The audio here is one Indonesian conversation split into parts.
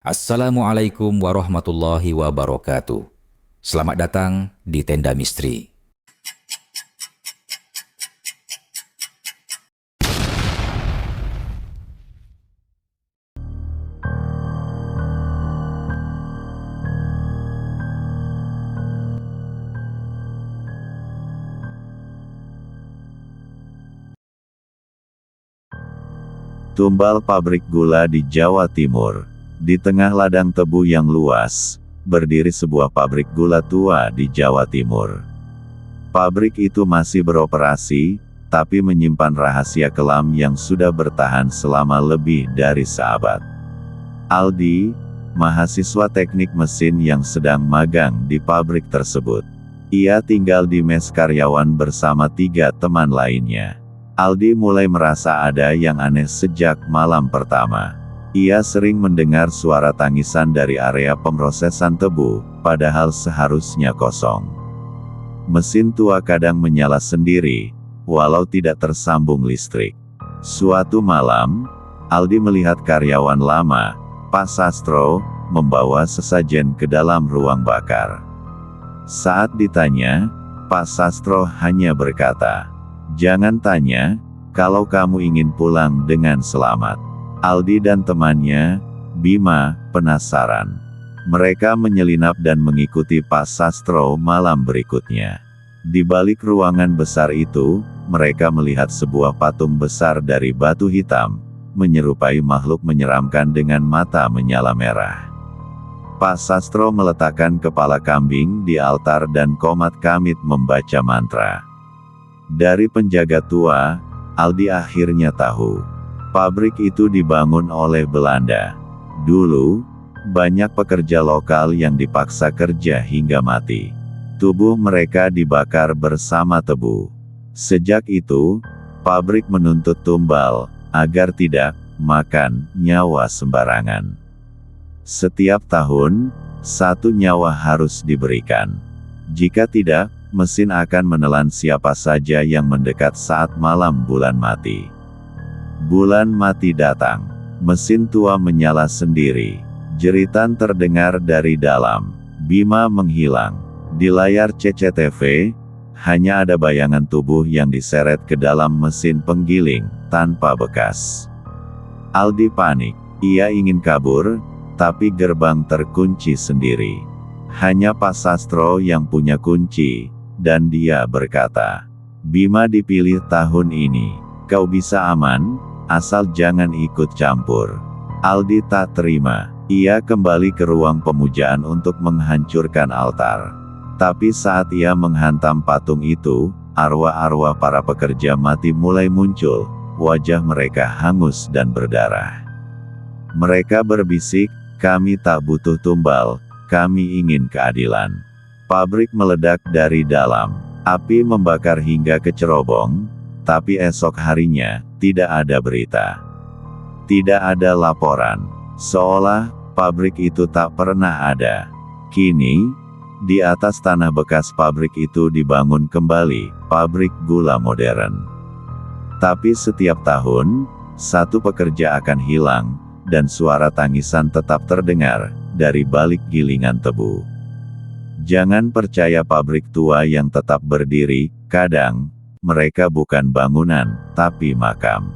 Assalamualaikum warahmatullahi wabarakatuh. Selamat datang di Tenda Misteri. Tumbal pabrik gula di Jawa Timur. Di tengah ladang tebu yang luas, berdiri sebuah pabrik gula tua di Jawa Timur. Pabrik itu masih beroperasi, tapi menyimpan rahasia kelam yang sudah bertahan selama lebih dari seabad. Aldi, mahasiswa teknik mesin yang sedang magang di pabrik tersebut. Ia tinggal di mes karyawan bersama 3 teman lainnya. Aldi mulai merasa ada yang aneh sejak malam pertama. Ia sering mendengar suara tangisan dari area pemrosesan tebu, padahal seharusnya kosong. Mesin tua kadang menyala sendiri, walau tidak tersambung listrik. Suatu malam, Aldi melihat karyawan lama, Pak Sastro, membawa sesajen ke dalam ruang bakar. Saat ditanya, Pak Sastro hanya berkata, "Jangan tanya, kalau kamu ingin pulang dengan selamat." Aldi dan temannya, Bima, penasaran. Mereka menyelinap dan mengikuti Pak Sastro malam berikutnya. Di balik ruangan besar itu, mereka melihat sebuah patung besar dari batu hitam, menyerupai makhluk menyeramkan dengan mata menyala merah. Pak Sastro meletakkan kepala kambing di altar dan komat kamit membaca mantra. Dari penjaga tua, Aldi akhirnya tahu. Pabrik itu dibangun oleh Belanda. Dulu, banyak pekerja lokal yang dipaksa kerja hingga mati. Tubuh mereka dibakar bersama tebu. Sejak itu, pabrik menuntut tumbal, agar tidak makan nyawa sembarangan. Setiap tahun, 1 nyawa harus diberikan. Jika tidak, mesin akan menelan siapa saja yang mendekat saat malam bulan mati. Bulan mati datang. Mesin tua menyala sendiri. Jeritan terdengar dari dalam. Bima menghilang. Di layar CCTV, hanya ada bayangan tubuh yang diseret ke dalam mesin penggiling, tanpa bekas. Aldi panik. Ia ingin kabur, tapi gerbang terkunci sendiri. Hanya Pak Sastro yang punya kunci, dan dia berkata, "Bima dipilih tahun ini. Kau bisa aman, asal jangan ikut campur." Aldi tak terima. Ia kembali ke ruang pemujaan untuk menghancurkan altar. Tapi saat ia menghantam patung itu, arwah-arwah para pekerja mati mulai muncul. Wajah mereka hangus dan berdarah. Mereka berbisik, "Kami tak butuh tumbal, kami ingin keadilan." Pabrik meledak dari dalam. Api membakar hingga ke cerobong, tapi esok harinya, tidak ada berita. Tidak ada laporan. Seolah, pabrik itu tak pernah ada. Kini, di atas tanah bekas pabrik itu dibangun kembali, pabrik gula modern. Tapi setiap tahun, 1 pekerja akan hilang, dan suara tangisan tetap terdengar, dari balik gilingan tebu. Jangan percaya pabrik tua yang tetap berdiri, kadang, mereka bukan bangunan, tapi makam.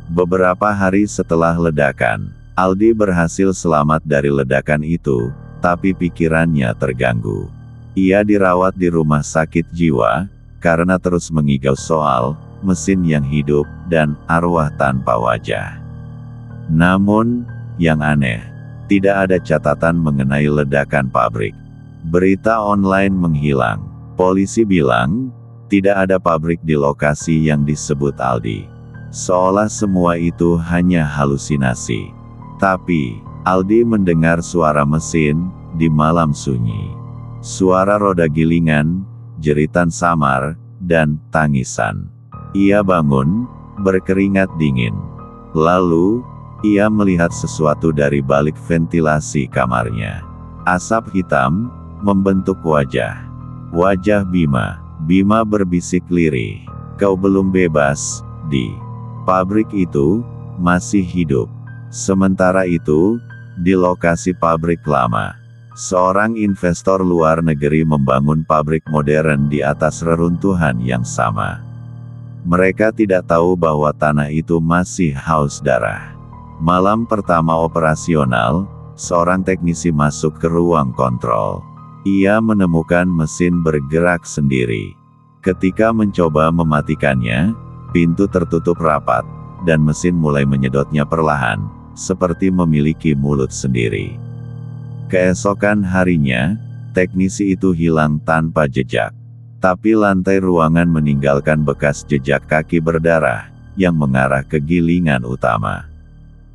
Beberapa hari setelah ledakan, Aldi berhasil selamat dari ledakan itu, tapi pikirannya terganggu. Ia dirawat di rumah sakit jiwa, karena terus mengigau soal mesin yang hidup, dan arwah tanpa wajah. Namun, yang aneh, tidak ada catatan mengenai ledakan pabrik. Berita online menghilang. Polisi bilang, tidak ada pabrik di lokasi yang disebut Aldi. Seolah semua itu hanya halusinasi. Tapi, Aldi mendengar suara mesin, di malam sunyi. Suara roda gilingan, jeritan samar, dan tangisan. Ia bangun, berkeringat dingin. Lalu, ia melihat sesuatu dari balik ventilasi kamarnya. Asap hitam, membentuk wajah. Wajah Bima. Bima berbisik lirih. "Kau belum bebas, Di. Pabrik itu, masih hidup." Sementara itu, Di lokasi pabrik lama, seorang investor luar negeri membangun pabrik modern di atas reruntuhan yang sama. Mereka tidak tahu bahwa tanah itu masih haus darah. Malam pertama operasional, seorang teknisi masuk ke ruang kontrol. Ia menemukan mesin bergerak sendiri. Ketika mencoba mematikannya, pintu tertutup rapat, dan mesin mulai menyedotnya perlahan, seperti memiliki mulut sendiri. Keesokan harinya, teknisi itu hilang tanpa jejak. Tapi lantai ruangan meninggalkan bekas jejak kaki berdarah, yang mengarah ke gilingan utama.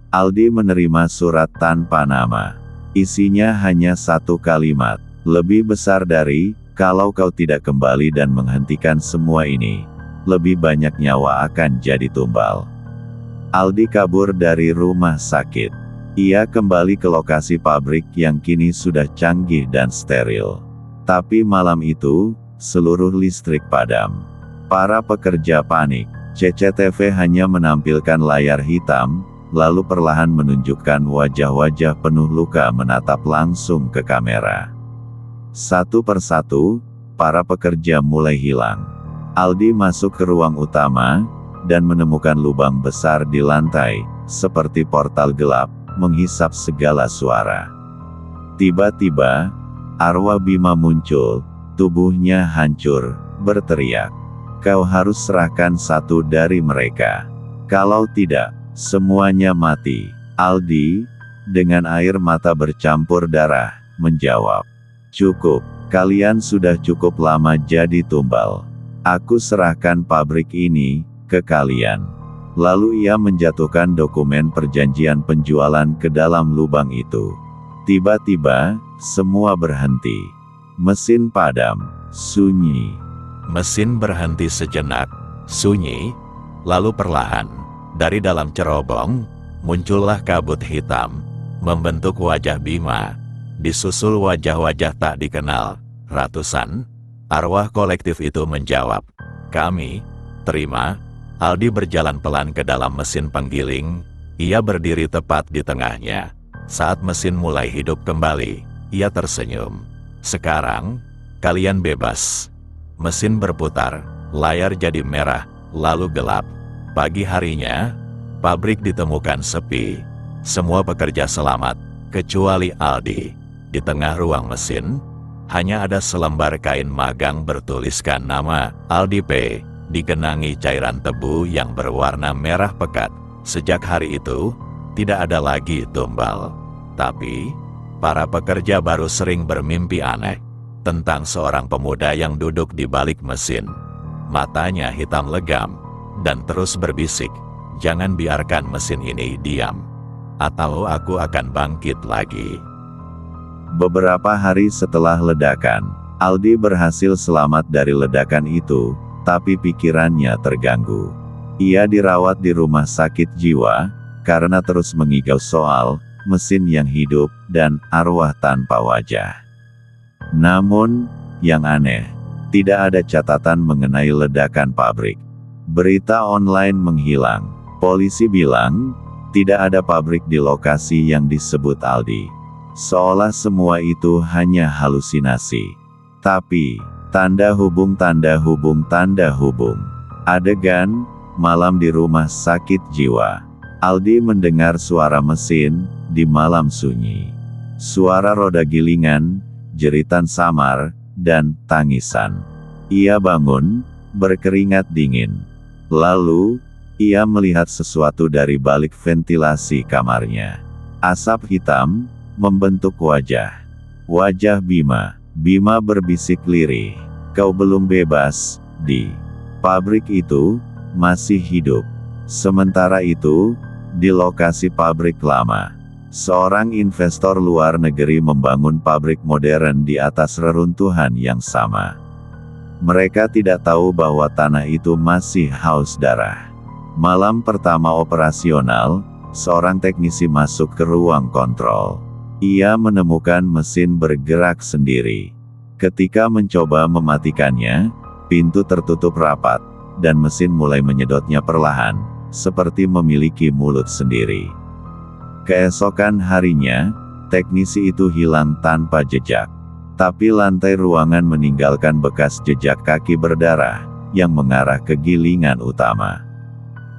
Aldi menerima surat tanpa nama. Isinya hanya satu kalimat, lebih besar dari, kalau kau tidak kembali dan menghentikan semua ini, lebih banyak nyawa akan jadi tumbal. Aldi kabur dari rumah sakit. Ia kembali ke lokasi pabrik yang kini sudah canggih dan steril. Tapi malam itu, seluruh listrik padam. Para pekerja panik. CCTV hanya menampilkan layar hitam, lalu perlahan menunjukkan wajah-wajah penuh luka menatap langsung ke kamera. Satu persatu, para pekerja mulai hilang. Aldi masuk ke ruang utama, dan menemukan lubang besar di lantai, seperti portal gelap, menghisap segala suara. Tiba-tiba, arwah Bima muncul, tubuhnya hancur, berteriak, "Kau harus serahkan satu dari mereka. Kalau tidak, semuanya mati." Aldi, dengan air mata bercampur darah, menjawab, "Cukup, kalian sudah cukup lama jadi tumbal. Aku serahkan pabrik ini ke kalian." Lalu ia menjatuhkan dokumen perjanjian penjualan ke dalam lubang itu. Tiba-tiba, semua berhenti. Mesin padam, sunyi. Mesin berhenti sejenak, sunyi, lalu perlahan, dari dalam cerobong, muncullah kabut hitam, membentuk wajah Bima, disusul wajah-wajah tak dikenal, ratusan. Arwah kolektif itu menjawab, "Kami, terima." Aldi berjalan pelan ke dalam mesin penggiling, ia berdiri tepat di tengahnya. Saat mesin mulai hidup kembali, ia tersenyum. "Sekarang, kalian bebas." Mesin berputar, layar jadi merah, lalu gelap. Pagi harinya, pabrik ditemukan sepi. Semua pekerja selamat, kecuali Aldi. Di tengah ruang mesin, hanya ada selembar kain magang bertuliskan nama Aldi P. digenangi cairan tebu yang berwarna merah pekat. Sejak hari itu, tidak ada lagi tumbal. Tapi, para pekerja baru sering bermimpi aneh tentang seorang pemuda yang duduk di balik mesin. Matanya hitam legam, dan terus berbisik, "Jangan biarkan mesin ini diam, atau aku akan bangkit lagi." Beberapa hari setelah ledakan, Aldi berhasil selamat dari ledakan itu, tapi pikirannya terganggu. Ia dirawat di rumah sakit jiwa, karena terus mengigau soal mesin yang hidup dan arwah tanpa wajah. Namun, yang aneh, tidak ada catatan mengenai ledakan pabrik. Berita online menghilang. Polisi bilang, tidak ada pabrik di lokasi yang disebut Aldi. Seolah semua itu hanya halusinasi. Tapi, tanda hubung. Adegan, malam di rumah sakit jiwa. Aldi mendengar suara mesin, di malam sunyi. Suara roda gilingan, jeritan samar, dan tangisan. Ia bangun, berkeringat dingin. Lalu, ia melihat sesuatu dari balik ventilasi kamarnya. Asap hitam, membentuk wajah. Wajah Bima. Bima berbisik lirih, "Kau belum bebas, Di. Pabrik itu masih hidup." Sementara itu, di lokasi pabrik lama, seorang investor luar negeri membangun pabrik modern di atas reruntuhan yang sama. Mereka tidak tahu bahwa tanah itu masih haus darah. Malam pertama operasional, seorang teknisi masuk ke ruang kontrol. Ia menemukan mesin bergerak sendiri. Ketika mencoba mematikannya, pintu tertutup rapat, dan mesin mulai menyedotnya perlahan, seperti memiliki mulut sendiri. Keesokan harinya, teknisi itu hilang tanpa jejak. Tapi lantai ruangan meninggalkan bekas jejak kaki berdarah, yang mengarah ke gilingan utama.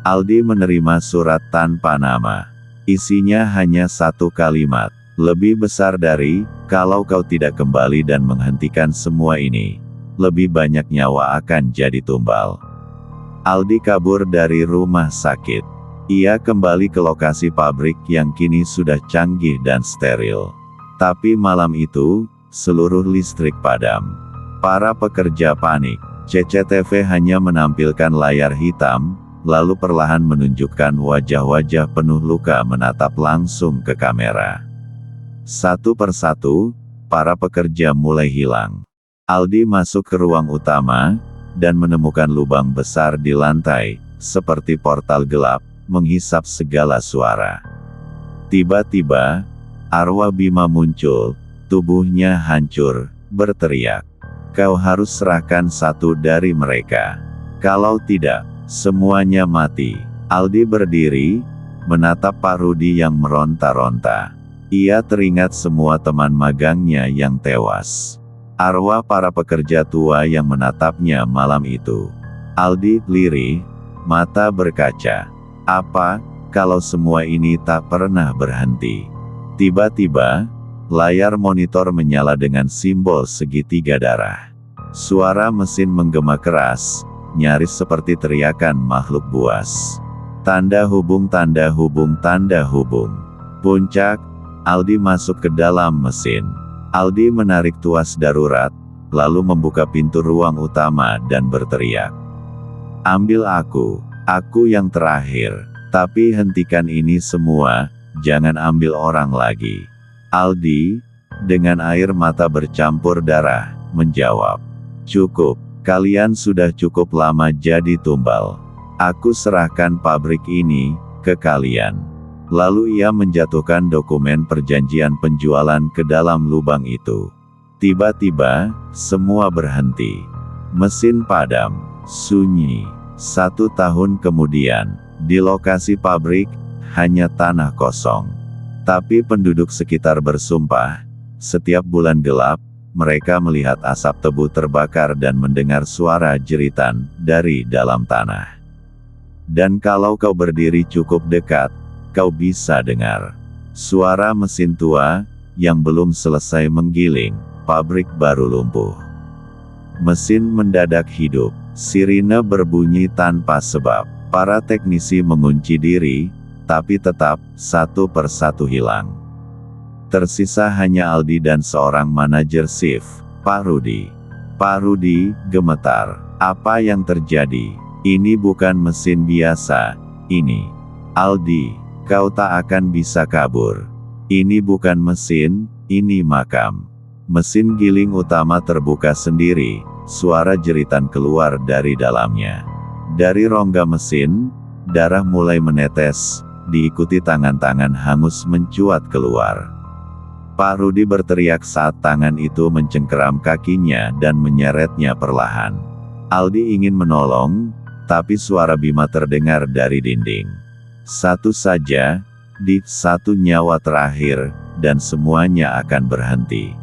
Aldi menerima surat tanpa nama. Isinya hanya satu kalimat, lebih besar dari, kalau kau tidak kembali dan menghentikan semua ini, lebih banyak nyawa akan jadi tumbal. Aldi kabur dari rumah sakit. Ia kembali ke lokasi pabrik yang kini sudah canggih dan steril. Tapi malam itu, seluruh listrik padam. Para pekerja panik. CCTV hanya menampilkan layar hitam, lalu perlahan menunjukkan wajah-wajah penuh luka menatap langsung ke kamera. Satu persatu, para pekerja mulai hilang. Aldi masuk ke ruang utama, dan menemukan lubang besar di lantai, seperti portal gelap, menghisap segala suara. Tiba-tiba, arwah Bima muncul, tubuhnya hancur, berteriak. Kau harus serahkan satu dari mereka. Kalau tidak, semuanya mati. Aldi berdiri, menatap Pak Rudi yang meronta-ronta. Ia teringat semua teman magangnya yang tewas. Arwah para pekerja tua yang menatapnya malam itu. Aldi lirih, mata berkaca. Apa, kalau semua ini tak pernah berhenti? Tiba-tiba, layar monitor menyala dengan simbol segitiga darah. Suara mesin menggema keras, nyaris seperti teriakan makhluk buas. Tanda hubung, tanda hubung, tanda hubung. Puncak, Aldi masuk ke dalam mesin. Aldi menarik tuas darurat, lalu membuka pintu ruang utama dan berteriak. Ambil aku yang terakhir. Tapi hentikan ini semua, jangan ambil orang lagi. Aldi, dengan air mata bercampur darah, menjawab. Cukup, kalian sudah cukup lama jadi tumbal. Aku serahkan pabrik ini ke kalian. Lalu ia menjatuhkan dokumen perjanjian penjualan ke dalam lubang itu. Tiba-tiba, semua berhenti. Mesin padam, sunyi. 1 tahun kemudian, di lokasi pabrik, hanya tanah kosong. Tapi penduduk sekitar bersumpah, setiap bulan gelap, mereka melihat asap tebu terbakar dan mendengar suara jeritan dari dalam tanah. Dan kalau kau berdiri cukup dekat, kau bisa dengar suara mesin tua, yang belum selesai menggiling, pabrik baru lumpuh. Mesin mendadak hidup, sirine berbunyi tanpa sebab. Para teknisi mengunci diri, tapi tetap, satu persatu hilang. Tersisa hanya Aldi dan seorang manajer shift, Pak Rudi. Pak Rudi gemetar. Apa yang terjadi? Ini bukan mesin biasa, ini. Aldi, kau tak akan bisa kabur. Ini bukan mesin, ini makam. Mesin giling utama terbuka sendiri, suara jeritan keluar dari dalamnya. Dari rongga mesin, darah mulai menetes, diikuti tangan-tangan hangus mencuat keluar. Pak Rudi berteriak saat tangan itu mencengkeram kakinya dan menyeretnya perlahan. Aldi ingin menolong, tapi suara Bima terdengar dari dinding. Satu saja, di satu nyawa terakhir, dan semuanya akan berhenti.